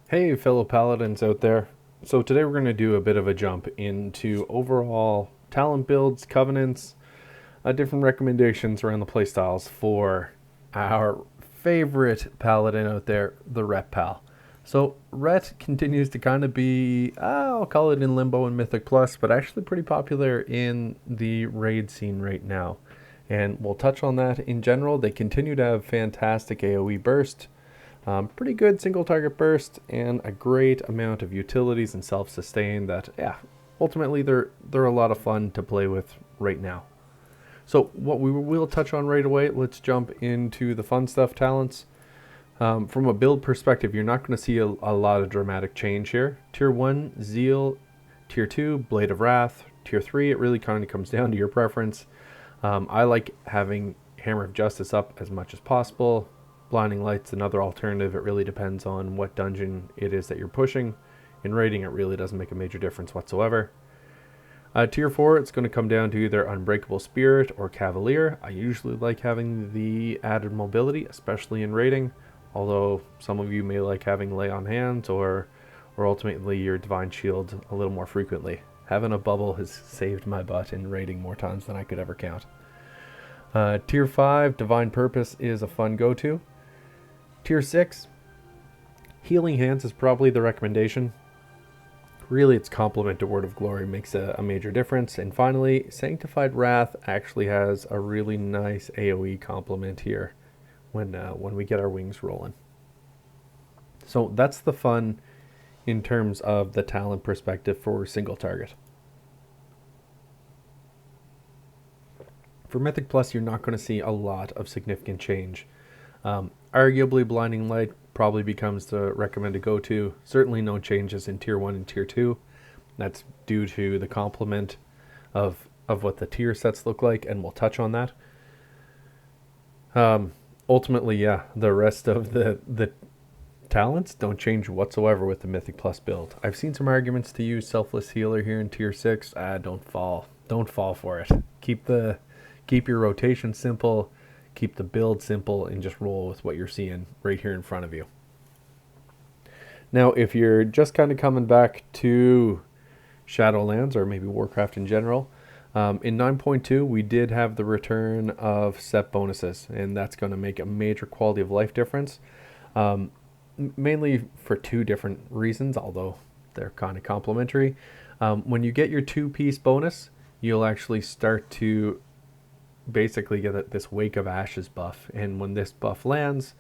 Hey fellow paladins out there. So today we're going to do a bit of a jump into overall talent builds, covenants, different recommendations around the playstyles for our favorite paladin out there, the Ret Pal. So Ret continues to kind of be, I'll call it in limbo in Mythic Plus, but actually pretty popular in the raid scene right now. And we'll touch on that in general. They continue to have fantastic AoE burst, pretty good single target burst, and a great amount of utilities and self-sustain that, yeah, ultimately they're a lot of fun to play with right now. So what we will touch on right away, let's jump into the fun stuff talents. From a build perspective, you're not going to see a lot of dramatic change here. Tier 1, Zeal. Tier 2, Blade of Wrath. Tier 3, it really kind of comes down to your preference. I like having Hammer of Justice up as much as possible. Blinding Light's another alternative. It really depends on what dungeon it is that you're pushing. In raiding, it really doesn't make a major difference whatsoever. Tier 4, it's going to come down to either Unbreakable Spirit or Cavalier. I usually like having the added mobility, especially in raiding, although some of you may like having Lay on Hands or ultimately your Divine Shield a little more frequently. Having a bubble has saved my butt in raiding more times than I could ever count. Tier 5, Divine Purpose is a fun go-to. Tier 6, Healing Hands is probably the recommendation. Really, its complement to Word of Glory makes a major difference. And finally, Sanctified Wrath actually has a really nice AoE complement here when we get our wings rolling. So that's the fun in terms of the talent perspective for single target. For Mythic Plus, you're not going to see a lot of significant change. Arguably, Blinding Light probably becomes the recommended go-to. Certainly no changes in Tier 1 and Tier 2. That's due to the complement of what the tier sets look like, and we'll touch on that. Ultimately, yeah, the rest of the talents don't change whatsoever with the Mythic Plus build. I've seen some arguments to use Selfless Healer here in Tier 6. Don't fall for it. Keep your rotation simple. Keep the build simple and just roll with what you're seeing right here in front of you. Now, if you're just kind of coming back to Shadowlands or maybe Warcraft in general, in 9.2 we did have the return of set bonuses, and that's going to make a major quality of life difference, mainly for two different reasons, although they're kind of complementary. When you get your 2-piece bonus, you'll actually start to basically get this Wake of Ashes buff, and when this buff lands,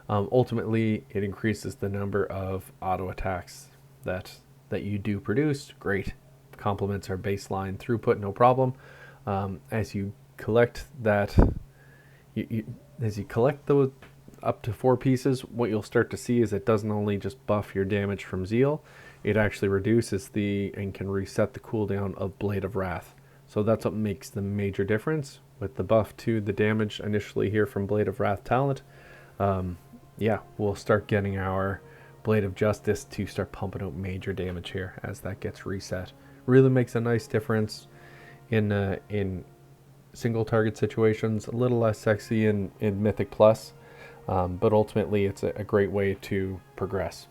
ultimately it increases the number of auto attacks that you do produce. Great, complements our baseline throughput, no problem. As you collect that, as you collect those up to 4 pieces, what you'll start to see is it doesn't only just buff your damage from Zeal, it actually reduces and can reset the cooldown of Blade of Wrath. So that's what makes the major difference with the buff to the damage initially here from Blade of Wrath talent. Yeah, we'll start getting our Blade of Justice to start pumping out major damage here as that gets reset. Really makes a nice difference in single target situations. A little less sexy in Mythic Plus, but ultimately it's a great way to progress.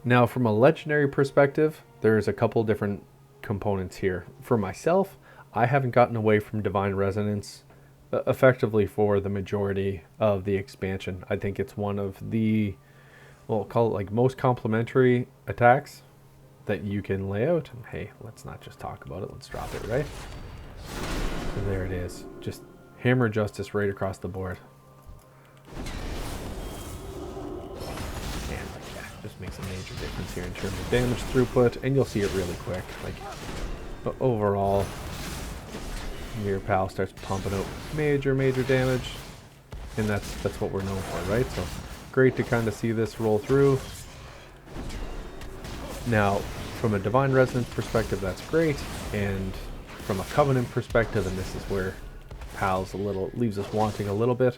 Now, from a legendary perspective, there's a couple different components here. For myself, I haven't gotten away from Divine Resonance effectively for the majority of the expansion. I think it's one of the, well, call it like most complementary attacks that you can lay out. And hey, let's not just talk about it, let's drop it, right? And there it is. Just Hammer Justice right across the board. And like that, just makes a major difference here in terms of damage throughput, and you'll see it really quick. Like, but overall, your pal starts pumping out major damage, and that's what we're known for, right? So great to kind of see this roll through. Now, from a Divine Resonance perspective, that's great, and from a Covenant perspective, and this is where pals leaves us wanting a little bit.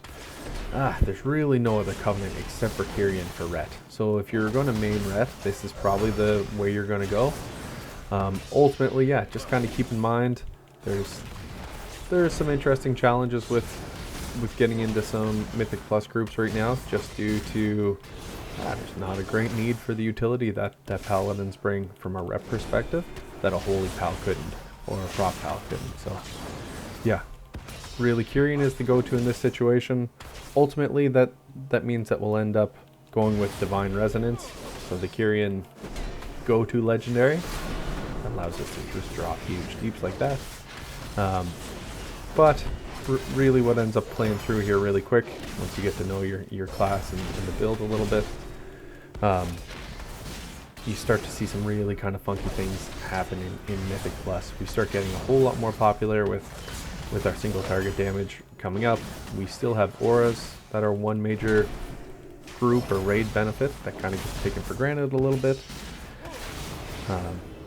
There's really no other Covenant except for Kyrian for Ret. So if you're going to main Ret, this is probably the way you're going to go. Ultimately, yeah, just kind of keep in mind there's some interesting challenges with getting into some Mythic Plus groups right now, just due to There's not a great need for the utility that Paladins bring from a rep perspective that a Holy Pal couldn't, or a Prop Pal couldn't. So, yeah, really Kyrian is the go-to in this situation. Ultimately, that means that we'll end up going with Divine Resonance. So the Kyrian go-to legendary allows us to just drop huge deeps like that. But really what ends up playing through here really quick, once you get to know your class and the build a little bit, you start to see some really kind of funky things happening in Mythic Plus. We start getting a whole lot more popular with our single target damage coming up. We still have auras that are one major group or raid benefit that kind of gets taken for granted a little bit.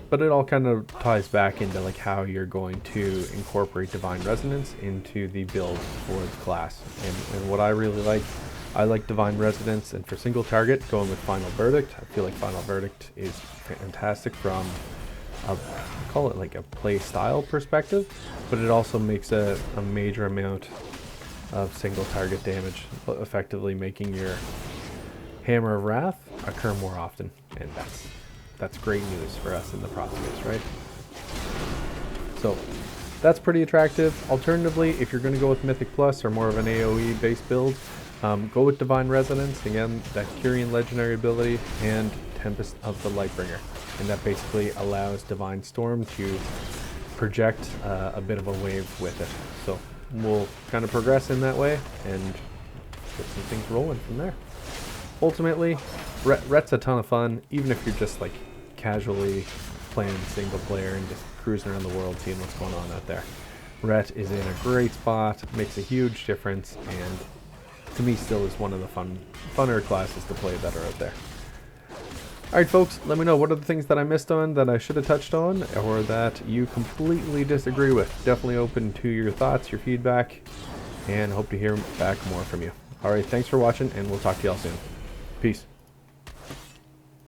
But it all kind of ties back into like how you're going to incorporate Divine Resonance into the build for the class. And what I really like, I like Divine Resonance, and for single target, going with Final Verdict. I feel like Final Verdict is fantastic from call it like a play style perspective, but it also makes a major amount of single target damage, effectively making your Hammer of Wrath occur more often, and that's great news for us in the prop space, right? So that's pretty attractive. Alternatively, if you're going to go with Mythic Plus or more of an AoE based build, go with Divine Resonance, again, that Kyrian legendary ability, and Tempest of the Lightbringer. And that basically allows Divine Storm to project a bit of a wave with it. So we'll kind of progress in that way and get some things rolling from there. Ultimately, Ret's a ton of fun, even if you're just like casually playing single player and just cruising around the world seeing what's going on out there. Ret is in a great spot, makes a huge difference, and to me still is one of the funner classes to play that are out there. Alright folks, let me know what are the things that I missed on, that I should have touched on, or that you completely disagree with. Definitely open to your thoughts, your feedback, and hope to hear back more from you. Alright, thanks for watching, and we'll talk to y'all soon. Peace.